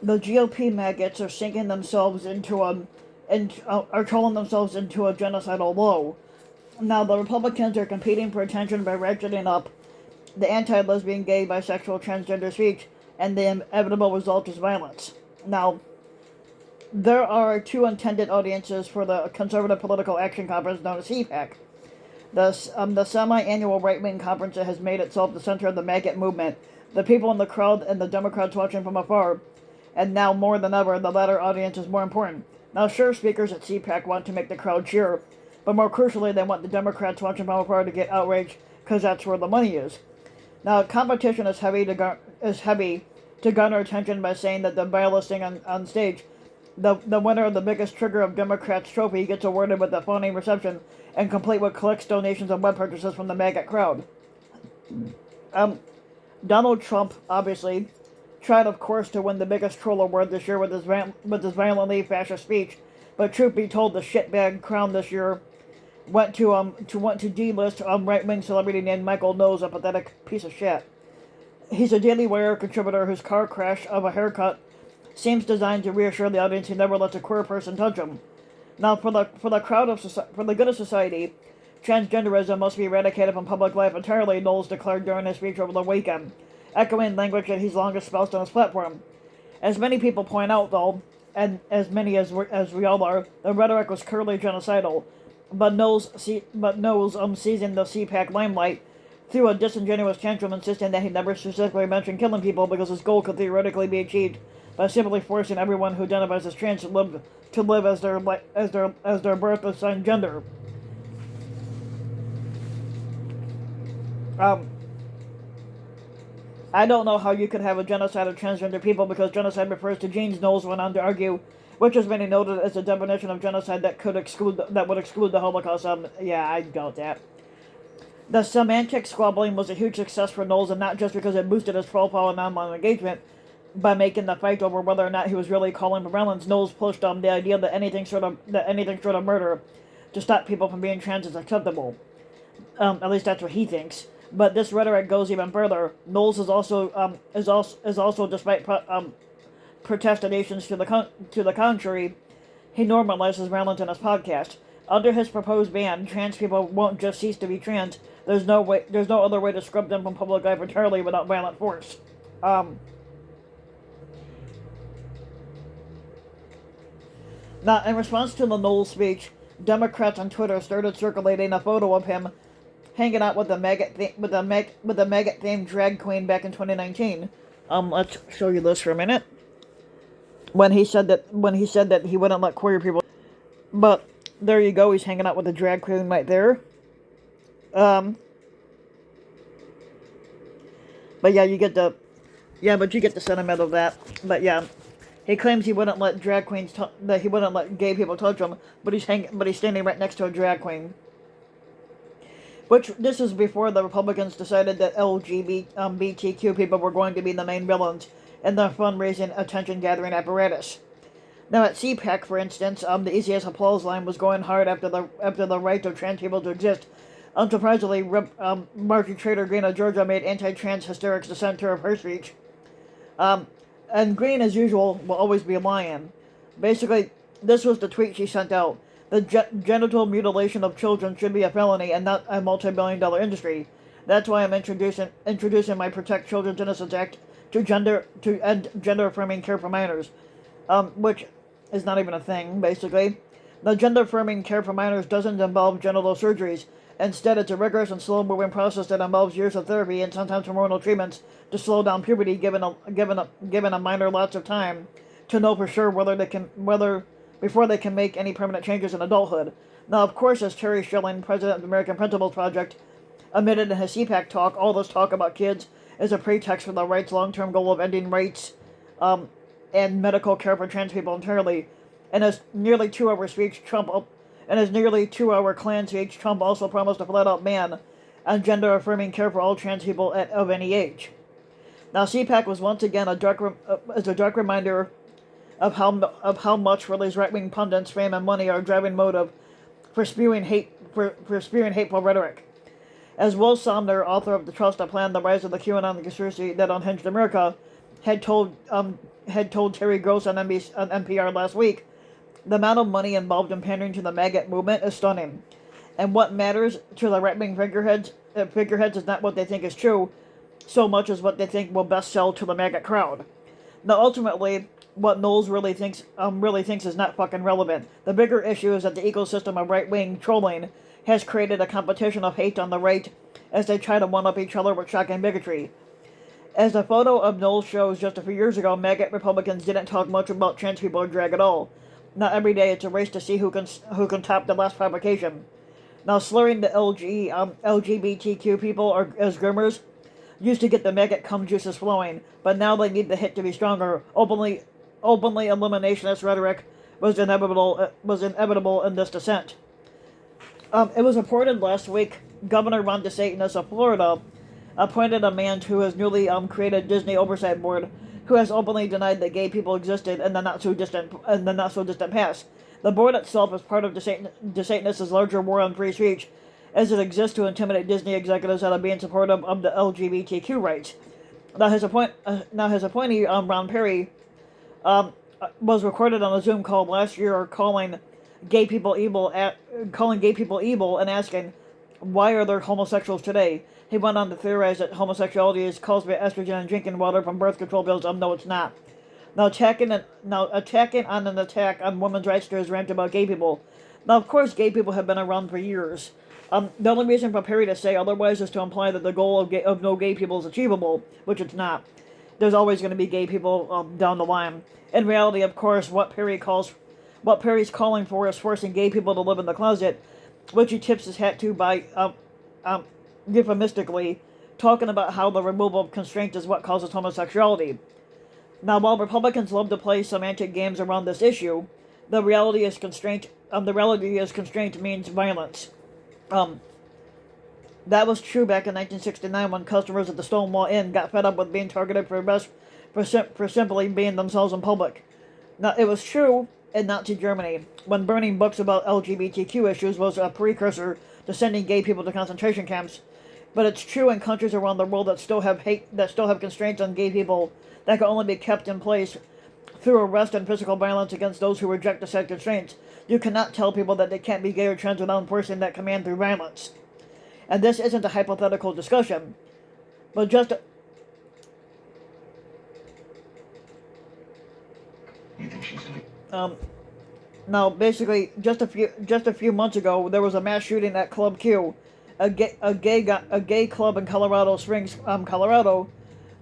the GOP maggots are sinking themselves into are trolling themselves into a genocidal low. Now the Republicans are competing for attention by ratcheting up the anti-lesbian, gay, bisexual, transgender speech, and the inevitable result is violence. Now, there are two intended audiences for the Conservative Political Action Conference known as CPAC. The semi-annual right-wing conference that has made itself the center of the maggot movement, the people in the crowd and the Democrats watching from afar, and now more than ever, the latter audience is more important. Now, sure, speakers at CPAC want to make the crowd cheer, but more crucially, they want the Democrats watching from afar to get outraged because that's where the money is. Now, competition is heavy to garner attention by saying that by listing on stage, the winner of the biggest trigger of Democrats' trophy gets awarded with a phony reception and complete with clicks, donations, and web purchases from the maggot crowd. Donald Trump, obviously, tried, of course, to win the biggest troll award this year with his violently fascist speech, but truth be told, the shitbag crown this year went to delist right-wing celebrity named Michael Knowles, a pathetic piece of shit. He's a Daily Wire contributor whose car crash of a haircut seems designed to reassure the audience he never lets a queer person touch him. Now, for the good of society, transgenderism must be eradicated from public life entirely, Knowles declared during his speech over the weekend, echoing language that he's long espoused on his platform. As many people point out, though, and as many as we all are, the rhetoric was clearly genocidal. But Knowles seizing the CPAC limelight threw a disingenuous tantrum, insisting that he never specifically mentioned killing people because his goal could theoretically be achieved by simply forcing everyone who identifies as trans to live as their birth assigned gender. I don't know how you could have a genocide of transgender people because genocide refers to genes, Knowles went on to argue, which has been noted as a definition of genocide that would exclude the Holocaust. Yeah, I doubt that. The semantic squabbling was a huge success for Knowles, and not just because it boosted his profile and online engagement by making the fight over whether or not he was really calling for violence. Knowles pushed the idea that anything short of murder to stop people from being trans is acceptable. At least that's what he thinks. But this rhetoric goes even further. Knowles is also despite protestations to the contrary, he normalizes violence in his podcast. Under his proposed ban, trans people won't just cease to be trans. There's no other way to scrub them from public life entirely without violent force. Now, in response to the Knowles speech, Democrats on Twitter started circulating a photo of him hanging out with the maggot themed drag queen back in 2019. Let's show you this for a minute. When he said that he wouldn't let queer people, but there you go. He's hanging out with the drag queen right there. But yeah, you get the sentiment of that. But yeah, he claims he wouldn't let that he wouldn't let gay people touch him, but he's standing right next to a drag queen. Which, this is before the Republicans decided that LGBTQ people were going to be the main villains in the fundraising attention-gathering apparatus. Now, at CPAC, for instance, the easiest applause line was going hard after the right of trans people to exist. Unsurprisingly, Marjorie Taylor Greene of Georgia made anti-trans hysterics the center of her speech. And Greene, as usual, will always be lying. Basically, this was the tweet she sent out. The genital mutilation of children should be a felony and not a multi-billion-dollar industry. That's why I'm introducing my Protect Children's Innocence Act to end gender-affirming care for minors, which is not even a thing, basically. The gender-affirming care for minors doesn't involve genital surgeries. Instead, it's a rigorous and slow-moving process that involves years of therapy and sometimes hormonal treatments to slow down puberty, giving a minor lots of time to know for sure before they can make any permanent changes in adulthood. Now, of course, as Terry Schilling, president of the American Principles Project, admitted in his CPAC talk, all this talk about kids is a pretext for the right's long-term goal of ending rights and medical care for trans people entirely. In his nearly 2-hour speech, Klan speech, Trump also promised a flat-out ban on gender-affirming care for all trans people of any age. Now, CPAC was once again a dark reminder of how much for these right-wing pundits, fame and money are a driving motive for spewing hateful rhetoric. As Will Somner, author of The Trust That Planned the Rise of the QAnon conspiracy that unhinged America, had told Terry Gross on NPR last week. The amount of money involved in pandering to the maggot movement is stunning. And what matters to the right-wing figureheads is not what they think is true, so much as what they think will best sell to the maggot crowd. Now, ultimately, what Knowles really thinks is not fucking relevant. The bigger issue is that the ecosystem of right-wing trolling has created a competition of hate on the right as they try to one-up each other with shocking bigotry. As the photo of Knowles shows, just a few years ago, maggot Republicans didn't talk much about trans people or drag at all. Now every day it's a race to see who can top the last provocation. Now slurring the LGBTQ people as groomers used to get the maggot cum juices flowing, but now they need the hit to be stronger. Openly eliminationist rhetoric was inevitable in this descent. It was reported last week Governor Ron DeSantis of Florida appointed a man to his newly created Disney Oversight Board, who has openly denied that gay people existed in the not so distant past. The board itself is part of DeSantis' larger war on free speech, as it exists to intimidate Disney executives out of being supportive of the LGBTQ rights. Now his appointee, Ron Perry, was recorded on a Zoom call last year calling gay people evil and asking, why are there homosexuals today? He went on to theorize that homosexuality is caused by estrogen and drinking water from birth control pills. No, it's not. Now attacking on an attack on women's rights to his rant about gay people. Now, of course, gay people have been around for years. The only reason for Perry to say otherwise is to imply that the goal of no gay people is achievable, which it's not. There's always going to be gay people down the line. In reality, of course, what Perry's calling for is forcing gay people to live in the closet, which he tips his hat to by euphemistically talking about how the removal of constraint is what causes homosexuality. Now, while Republicans love to play semantic games around this issue, the reality is constraint means violence. That was true back in 1969 when customers at the Stonewall Inn got fed up with being targeted for simply being themselves in public. Now, it was true in Nazi Germany when burning books about LGBTQ issues was a precursor to sending gay people to concentration camps. But it's true in countries around the world that still have constraints on gay people that can only be kept in place through arrest and physical violence against those who reject the said constraints. You cannot tell people that they can't be gay or trans without enforcing that command through violence. And this isn't a hypothetical discussion, but just now, basically, just a few months ago, there was a mass shooting at Club Q, a gay club in Colorado Springs, Colorado,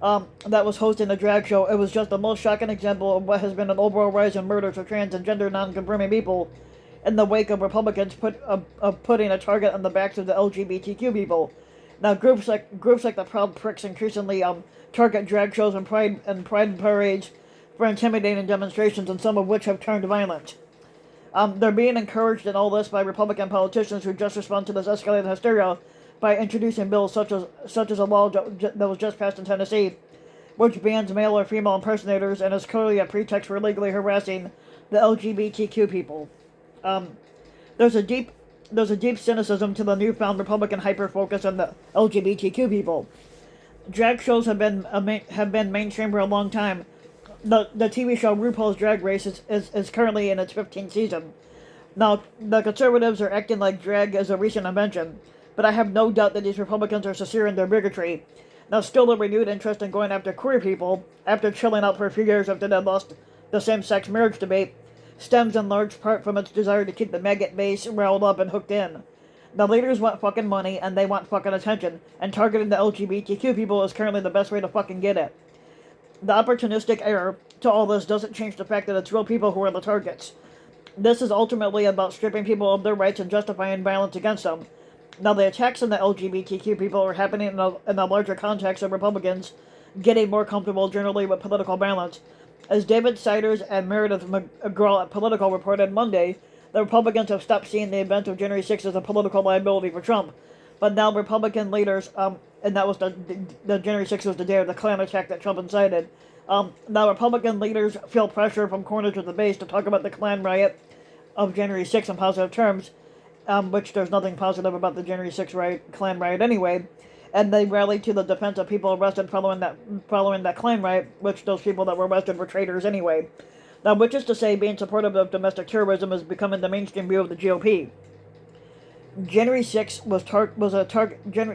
that was hosting a drag show. It was just the most shocking example of what has been an overall rise in murders of trans and gender non-conforming people in the wake of Republicans putting a target on the backs of the LGBTQ people. Now, groups like the Proud Pricks increasingly target drag shows and pride parades for intimidating demonstrations, and some of which have turned violent. They're being encouraged in all this by Republican politicians who just respond to this escalated hysteria by introducing bills such as a law that was just passed in Tennessee, which bans male or female impersonators and is clearly a pretext for illegally harassing the LGBTQ people. There's a deep cynicism to the newfound Republican hyper-focus on the LGBTQ people. Drag shows have been mainstream for a long time. The TV show RuPaul's Drag Race is currently in its 15th season. Now, the conservatives are acting like drag is a recent invention, but I have no doubt that these Republicans are sincere in their bigotry. Now, still a renewed interest in going after queer people, after chilling out for a few years after they lost the same-sex marriage debate, stems in large part from its desire to keep the maggot base riled up and hooked in. The leaders want fucking money, and they want fucking attention, and targeting the LGBTQ people is currently the best way to fucking get it. The opportunistic error to all this doesn't change the fact that it's real people who are the targets. This is ultimately about stripping people of their rights and justifying violence against them. Now, the attacks on the LGBTQ people are happening in a larger context of Republicans getting more comfortable generally with political balance. As David Siders and Meredith McGraw at Politico reported Monday, the Republicans have stopped seeing the event of January 6th as a political liability for Trump. But now Republican leaders, and that was the January 6th was the day of the Klan attack that Trump incited. Now Republican leaders feel pressure from corners of the base to talk about the Klan riot of January 6th in positive terms, which there's nothing positive about the January 6th Klan riot anyway. and they rallied to the defense of people arrested following that claim, right? Which those people that were arrested were traitors anyway. Now, which is to say, being supportive of domestic terrorism is becoming the mainstream view of the GOP. January 6th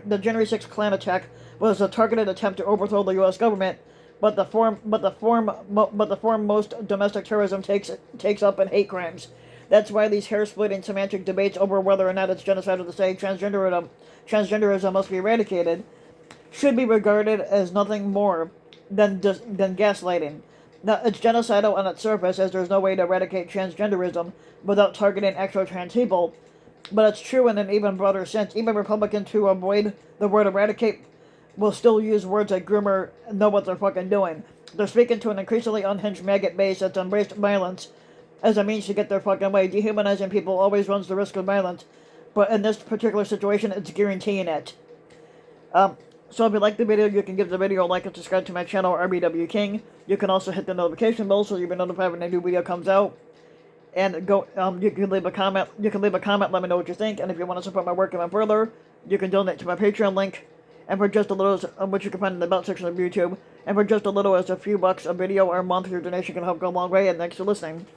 the January 6th Klan attack was a targeted attempt to overthrow the U.S. government, but the form most domestic terrorism takes up in hate crimes. That's why these hair-splitting semantic debates over whether or not it's genocidal to say transgenderism must be eradicated should be regarded as nothing more than gaslighting. Now, it's genocidal on its surface, as there's no way to eradicate transgenderism without targeting actual trans people, but it's true in an even broader sense. Even Republicans who avoid the word eradicate will still use words like groomer and know what they're fucking doing. They're speaking to an increasingly unhinged maggot base that's embraced violence as a means to get their fucking way. Dehumanizing people always runs the risk of violence, but in this particular situation, it's guaranteeing it. So if you like the video, you can give the video a like and subscribe to my channel, RBW King. You can also hit the notification bell so you'll be notified when a new video comes out. And you can leave a comment. Let me know what you think. And if you want to support my work even further, you can donate to my Patreon link. And for just a little, which you can find in the about section of YouTube. And for just a little as a few bucks a video or a month, your donation can help go a long way. And thanks for listening.